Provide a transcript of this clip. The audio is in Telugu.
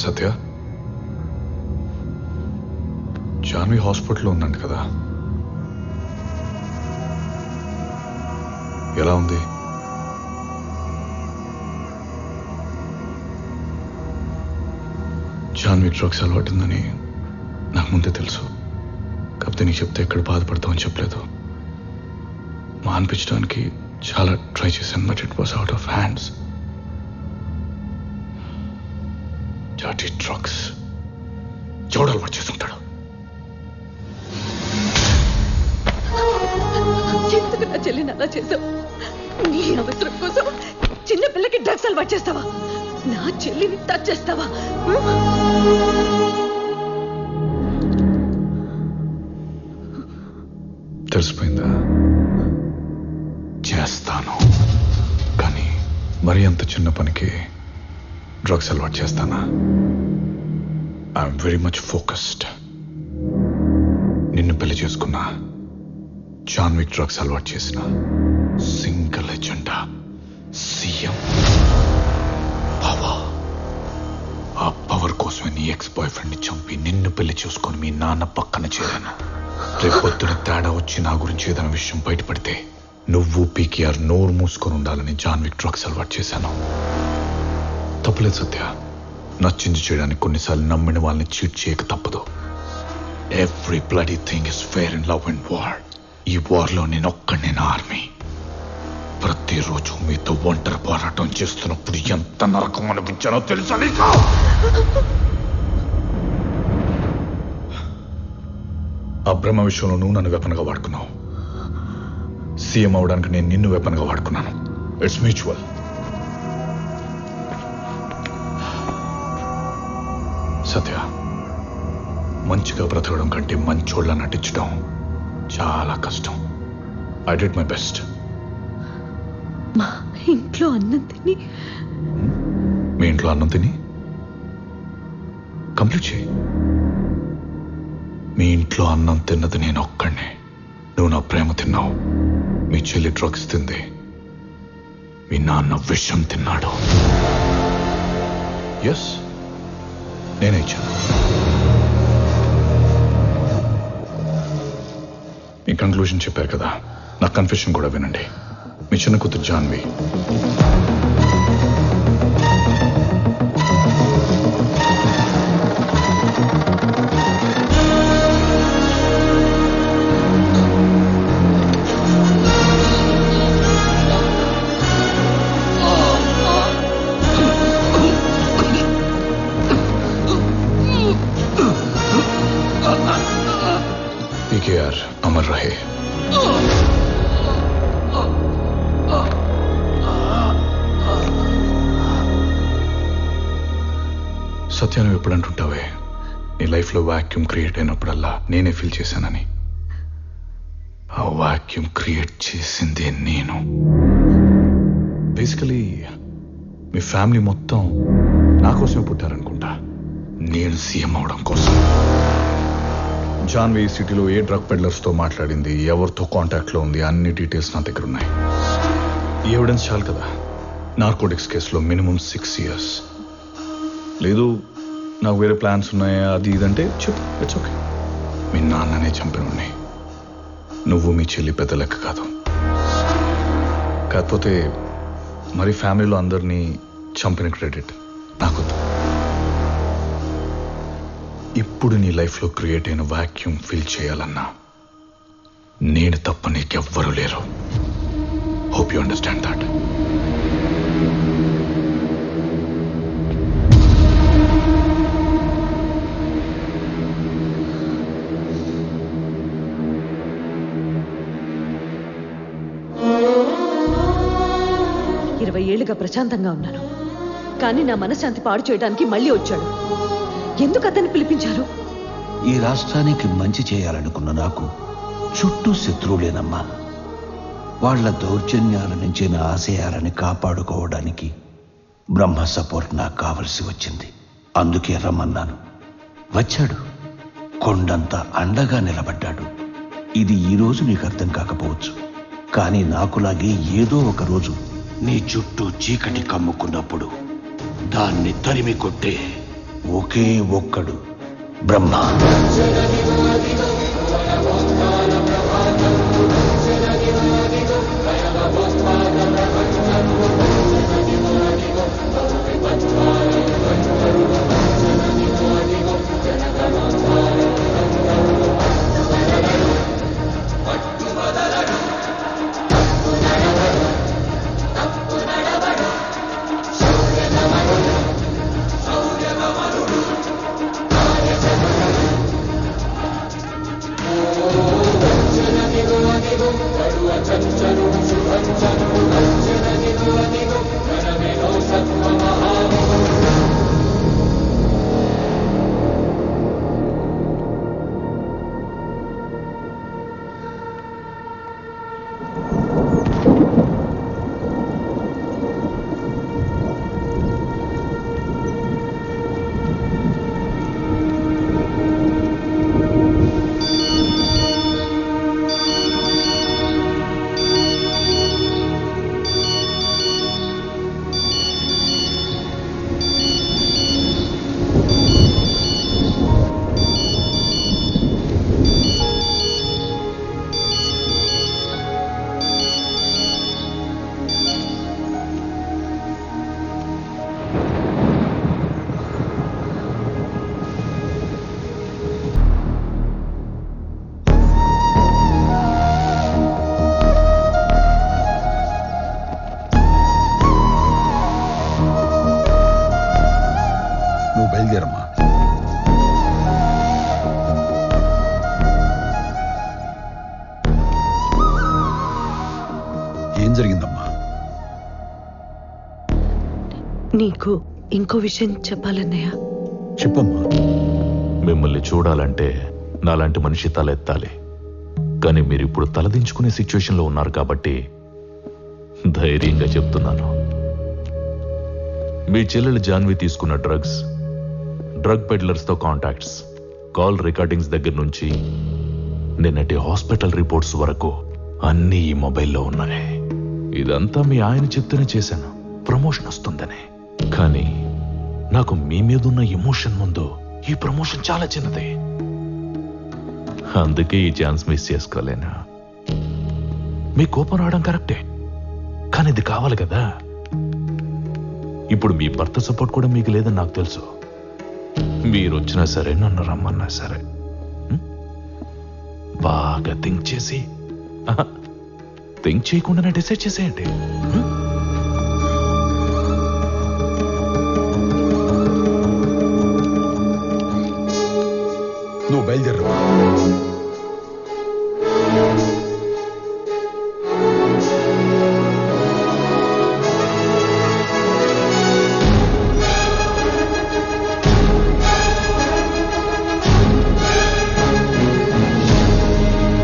సత్య, జాన్వి హాస్పిటల్లో ఉందంట కదా, ఎలా ఉంది? జాన్వి డ్రగ్స్ అలవాటుందని నాకు ముందే తెలుసు. కాకపోతే నీకు చెప్తే ఎక్కడ బాధపడతామని చెప్పలేదు. మాన్పించడానికి చాలా ట్రై చేశాను, but it was out of hands. జాటి డ్రగ్స్ ఎవడు అలవాటు చేస్తుంటాడు? ఎందుకు నా చెల్లిని అలా చేసావు? నీ అవసరం కోసం చిన్న పిల్లకి డ్రగ్స్ అలవాటు చేస్తావా? నా చెల్లిని టచ్ చేస్తావా? తెలిసిపోయిందా? చేస్తాను, కానీ మరి అంత చిన్న పనికి డ్రగ్స్ అలవాటు చేస్తానా? I'm very much focused. నిన్ను పెళ్లి చేసుకున్నా, జాన్వి డ్రగ్స్ అలవాటు చేసిన సింగిల్ ఎజెండా సీఎం పవర్. ఆ పవర్ కోసమే నీ ఎక్స్ బాయ్ ఫ్రెండ్ ని చంపి నిన్ను పెళ్లి చేసుకొని మీ నాన్న పక్కన చేరాను. రేపొద్దున తేడా వచ్చి నా గురించి ఏదైనా విషయం బయటపడితే నువ్వు పీకేఆర్ నోరు మూసుకొని ఉండాలని జాన్వి డ్రగ్స్ అలవాటు చేశాను. తప్పులేదు సత్య, నచ్చింది చేయడానికి కొన్నిసార్లు నమ్మిన వాళ్ళని చీట్ చేయక తప్పదు. Every bloody thing is fair in love and war. ఈ వార్లో నేను ఒక్కడే నా ఆర్మీ. ప్రతిరోజు మీతో ఒంటరి పోరాటం చేస్తున్నప్పుడు ఎంత నరకం అనిపించానో తెలుసా నీకు? ఆ బ్రహ్మ విషయంలో నువ్వు నన్ను వెపన్గా వాడుకున్నావు. సీఎం అవడానికి నేను నిన్ను వెపన్గా వాడుకున్నాను. It's mutual. సత్య, మంచిగా బ్రతకడం కంటే మంచోళ్ళ నటించడం చాలా కష్టం. I did my best. మా ఇంట్లో అన్నం తిని మీ ఇంట్లో అన్నం తిని కంప్లీట్ చేయి. మీ ఇంట్లో అన్నం తిన్నది నేను ఒక్కడే. నువ్వు నా ప్రేమ తిన్నావు, మీ చెల్లి డ్రగ్స్ తింది, మీ నాన్న విషం తిన్నాడు. ఎస్, నేనే ఇచ్చాను. మీ కంక్లూజన్ చెప్పారు కదా, నా కన్ఫెషన్ కూడా వినండి. మీ చిన్న కూతురు జాన్వి పీకేఆర్ అమర్ రహే. సత్య, నువ్వు ఎప్పుడు అంటుంటావే నీ లైఫ్లో వాక్యూమ్ క్రియేట్ అయినప్పుడల్లా నేనే ఫీల్ చేశానని. ఆ వాక్యూమ్ క్రియేట్ చేసిందే నేను. బేసికలీ మీ ఫ్యామిలీ మొత్తం నా కోసమే పుట్టారనుకుంటా, నేను సీఎం అవడం కోసం. జాన్వి సిటీలో ఏ డ్రగ్ పెడ్లర్స్తో మాట్లాడింది, ఎవరితో కాంటాక్ట్లో ఉంది, అన్ని డీటెయిల్స్ నా దగ్గర ఉన్నాయి. ఈ ఎవిడెన్స్ చాలు కదా. నార్కోటిక్స్ కేసులో మినిమం 6 years. లేదు నాకు వేరే ప్లాన్స్ ఉన్నాయా అది ఇదంటే చెప్పు, ఇట్స్ ఓకే. మీ నాన్ననే చంపిన ఉన్నాయి, నువ్వు మీ చెల్లి పెద్ద లెక్క కాదు. కాకపోతే మరి ఫ్యామిలీలో అందరినీ చంపిన క్రెడిట్ నాకొద్దు. ఇప్పుడు నీ లైఫ్లో క్రియేట్ అయిన వాక్యూమ్ ఫిల్ చేయాలన్నా నేను తప్ప నీకెవ్వరూ లేరు. Hope you understand that. ఏళ్ళుగా ప్రశాంతంగా ఉన్నాను, కానీ నా మనశ్శాంతి పాడు చేయడానికి మళ్ళీ వచ్చాడు. ఎందుకు అతన్ని పిలిపించారు? ఈ రాష్ట్రానికి మంచి చేయాలనుకున్న నాకు చుట్టూ శత్రువులేనమ్మా. వాళ్ల దౌర్జన్యాల నుంచి నా ఆశయాలని కాపాడుకోవడానికి బ్రహ్మ సపోర్ట్ నాకు కావలసి వచ్చింది. అందుకే రమ్మన్నాను. వచ్చాడు, కొండంత అండగా నిలబడ్డాడు. ఇది ఈరోజు నీకు అర్థం కాకపోవచ్చు, కానీ నాకులాగే ఏదో ఒక రోజు నీ చుట్టూ చీకటి కమ్ముకున్నప్పుడు దాన్ని తరిమి కొట్టే ఒకే ఒక్కడు బ్రహ్మ. నువ్వు బయలుదేరమ్మా. ఏం జరిగిందమ్మా? నీకు ఇంకో విషయం చెప్పాలన్నయ్య. చెప్పమ్మా. మిమ్మల్ని చూడాలంటే నాలాంటి మనిషి తలెత్తాలి. కానీ మీరిప్పుడు తలదించుకునే సిచ్యువేషన్లో ఉన్నారు కాబట్టి ధైర్యంగా చెప్తున్నాను. మీ చెల్లెలు జాన్వి తీసుకున్న డ్రగ్ పెడ్లర్స్తో కాంటాక్ట్స్, కాల్ రికార్డింగ్స్ దగ్గర నుంచి నిన్నటి హాస్పిటల్ రిపోర్ట్స్ వరకు అన్నీ ఈ మొబైల్లో ఉన్నాయి. ఇదంతా మీ ఆయన చెప్తేనే చేశాను, ప్రమోషన్ వస్తుందని. కానీ నాకు మీ మీద ఉన్న ఎమోషన్ ముందు ఈ ప్రమోషన్ చాలా చిన్నది. అందుకే ఈ ఛాన్స్ మిస్ చేసుకోలేనా. మీ కోపం రావడం కరెక్టే, కానీ ఇది కావాలి కదా. ఇప్పుడు మీ భర్త సపోర్ట్ కూడా మీకు లేదని నాకు తెలుసు. మీరు వచ్చినా సరే, నన్ను రమ్మన్నా సరే, బాగా థింక్ చేసి, థింక్ చేయకుండానే డిసైడ్ చేసేయండి. నువ్వు బయలుదేరమ్మా.